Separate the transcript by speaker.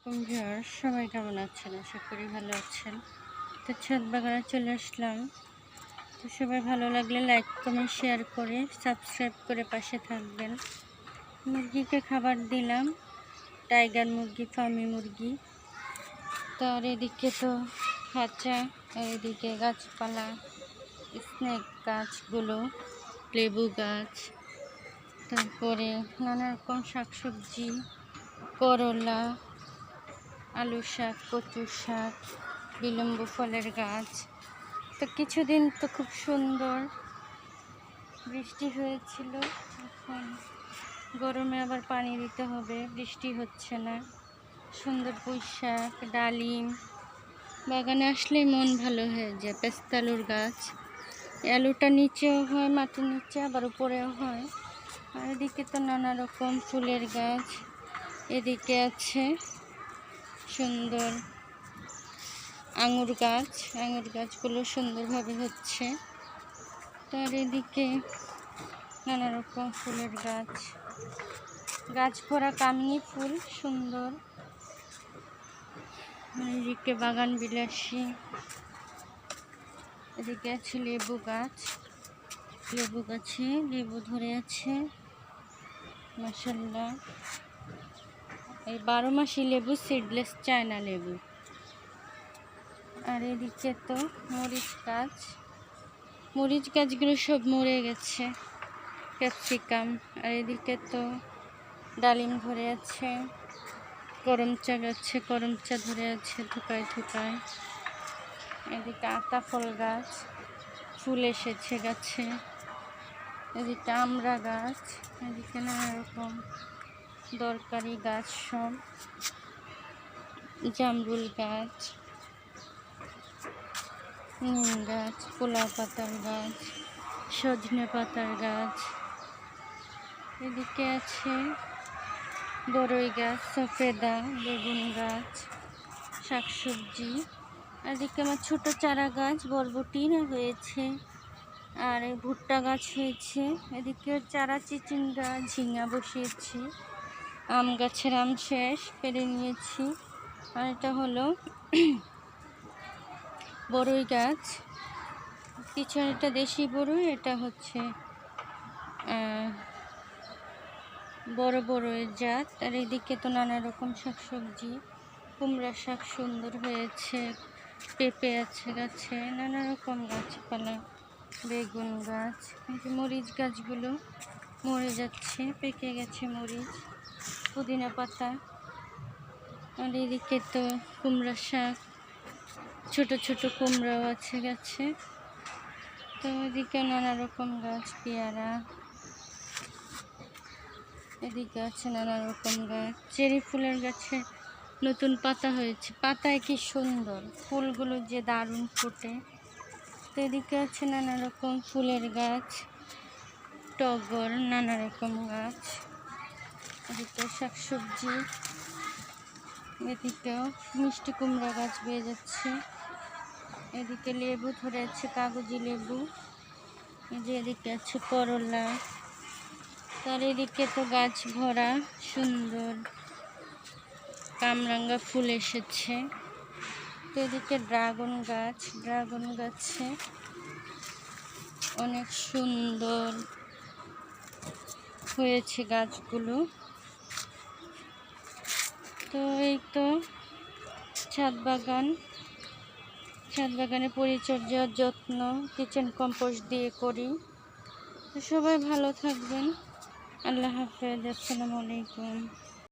Speaker 1: সবাই কেমন আছেন? আশা করি ভালো আছেন। তো ছাদ বাগানে চলে আসলাম। তো সবাই ভালো লাগলে লাইক কমেন্ট শেয়ার করে সাবস্ক্রাইব করে পাশে থাকবেন। মুরগিকে খাবার দিলাম, টাইগার মুরগি, ফার্মি মুরগি। তো আর এদিকে তো খাঁচা, আর এদিকে গাছপালা, স্নেক গাছগুলো, লেবু গাছ, তারপরে নানা রকম শাকসবজি, করলা, আলু শাক, কচু শাক, বিলম্ব ফলের গাছ। তো কিছুদিন তো খুব সুন্দর বৃষ্টি হয়েছিল। এখন গরমে আবার পানি দিতে হবে, বৃষ্টি হচ্ছে না। সুন্দর পুঁই শাক, ডালিম, বাগানে আসলেই মন ভালো হয়ে যায়। পেস্তালুর গাছ, আলুটা নিচেও হয়, মাটির নিচে, আবার উপরেও হয়। আর এদিকে তো নানা রকম ফুলের গাছ। এদিকে আছে সুন্দর আঙুর গাছ, আঙুর গাছগুলো সুন্দরভাবে হচ্ছে। তার এদিকে নানা রকম ফুলের গাছ, গাছ ভরা কামিনী ফুল সুন্দর। এদিকে বাগান বিলাসী, এদিকে আছে লেবু গাছ, লেবু গাছে লেবু ধরে আছে মাশাআল্লাহ। এই 12 মাসি লেবু, সিডলেস চায়না লেবু। আর এদিকে তো মরিচ গাছ, মরিচ গাছগুলো সব মরে গেছে, ক্যাপসিকাম। আর এদিকে তো ডালিম ধরে আছে, করমচা গাছে করমচা ধরে আছে থোকায় থোকায়। এদিকে আতা ফল গাছ, ফুল এসেছে গাছে। এদিকে আমড়া গাছ, এদিকে নানা রকম দরকারি গাছ সব, জামরুল গাছ, নিম গাছ, পোলাও পাতার গাছ, সজনে পাতার গাছ। এদিকে আছে বড়ই গাছ, সফেদা, বেগুন গাছ, শাকসবজি। এদিকে আমার ছোট চারা গাছ বরবটি হয়েছে, আর এই ভুট্টা গাছ হয়েছে। এদিকে চারা চিচিঙ্গা, ঝিঙা বসিয়েছি। আম গাছের আম শেষ, পেরে নিয়েছি। আর এটা হলো বড়ই গাছ, পিছনেটা দেশি বড়ই, এটা হচ্ছে বড় বড়ের জাত। আর এদিকে তো নানা রকম শাকসবজি, কুমড়া শাক সুন্দর হয়েছে, পেঁপে আছে গাছে, নানা রকম গাছপালা, বেগুন গাছ। এই যে মরিচ গাছগুলো মরে যাচ্ছে, পেকে গেছে মরিচ, পুদিনা পাতা। আর এদিকে তো কুমড়া শাক, ছোট ছোট কুমড়াও আছে গাছে। তো এদিকে নানা রকম গাছ, পেয়ারা, এদিকে আছে নানা রকম গাছ। চেরি ফুলের গাছে নতুন পাতা হয়েছে, পাতায় কি সুন্দর, ফুলগুলো যে দারুণ ফোটে। তো এদিকে আছে নানা রকম ফুলের গাছ, টগর, নানা রকম গাছ। এদিকে শাকসবজি, এদিকেও মিষ্টি কুমড়া গাছ বেয়ে যাচ্ছে। এদিকে লেবু ধরে আছে, কাগজি লেবু। যে এদিকে আছে করলা। তার এদিকে তো গাছ ভরা সুন্দর কামরাঙ্গা ফুল এসেছে। তো এদিকে ড্রাগন গাছ, ড্রাগন গাছে অনেক সুন্দর হয়েছে গাছগুলো। তো এই তো ছাদ বাগান, ছাদ বাগানে পরিচর্যার যত্ন কিচেন কম্পোস্ট দিয়ে করি। তো সবাই ভালো থাকবেন। আল্লাহ হাফেজ, আসসালামু আলাইকুম।